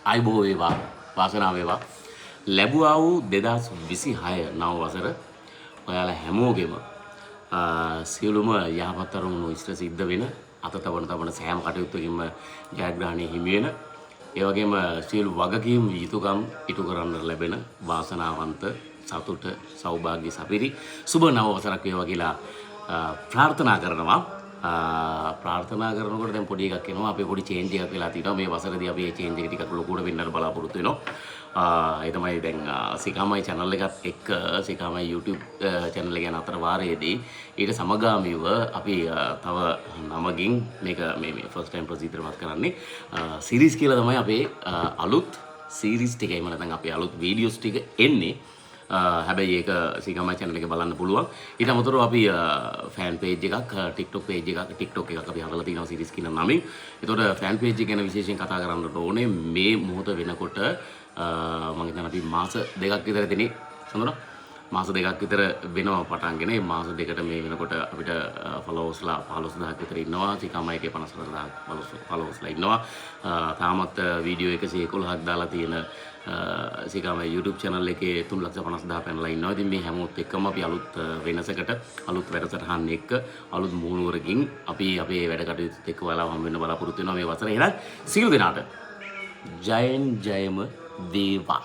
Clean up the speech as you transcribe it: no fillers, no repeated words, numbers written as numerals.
ආයුබෝව වේවා වාසනාව වේවා ලැබුවා වූ 2026 නව වසර ඔයාලා හැමෝගෙම සියලුම යහපත් අරමුණු ඉෂ්ට සිද්ධ වෙන අතතවන සෑම කටයුත්තකින්ම ජයග්‍රහණය හිමි වෙන ඒ වගේම සියලු වගකීම් යුතුයකම් ඉටු කරන්න ලැබෙන වාසනාවන්ත සතුට සෞභාග්‍ය සපිරි සුබ නව වසරක් වේවා කියලා ප්‍රාර්ථනා කරනවා. ප්‍රාර්ථනා කරනකොට දැන් පොඩි එකක් එනවා අපේ පොඩි චේන්ජ් එකක් වෙලා තියෙනවා මේ වසරේදී අපි මේ චේන්ජ් එක ටිකක් ලොකුවට වෙන්නට බලාපොරොත්තු වෙනවා. ඒ තමයි දැන් සිකාමයි channel එකත් එක්ක සිකාමයි YouTube channel එක යන අතර වාරයේදී ඊට සමගාමීව අපි තව නමකින් මේක මේ first time ප්‍රසිද්ධිමත් කරන්නේ series කියලා තමයි අපේ අලුත් series ටික එහෙම නැත්නම් අපේ අලුත් videos ටික එන්නේ. හැබැයි ඒක සිකාමයි channel එකේ බලන්න පුළුවන්. ඊට අමතරව අපි fan page එකක් TikTok page එකක් අපි හදලා තියෙනවා series කියන නමින්. ඒතකොට fan page එක ගැන විශේෂයෙන් කතා කරන්න ඕනේ මේ මොහොත වෙනකොට මම හිතනවා අපි මාස දෙකක් විතර දෙනේ සඳහන් මාස දෙකක් විතර වෙනවා පටන්ගෙන මේ මාස දෙකට මේ වෙනකොට අපිට ෆලෝවර්ස්ලා 15000ක් විතර ඉන්නවා සිකාමයි එකේ 54000 ෆලෝවර්ස්ලා ඉන්නවා. තාමත් වීඩියෝ 111ක් දාලා තියෙන සිකාමයි YouTube channel එකේ 350000 පැනලා ඉන්නවා. ඉතින් මේ හැමෝත් එක්කම අපි අලුත් වෙනසකට අලුත් වැඩසටහන් එක්ක අලුත් මුහුණුවරකින් අපි අපේ වැඩ කටයුතු එක්ක ඔයාලා හම් වෙන්න බලාපොරොත්තු වෙනවා මේ වසරේ. එහෙනම් සියලු දෙනාට ජයෙන් ජයම වේවා.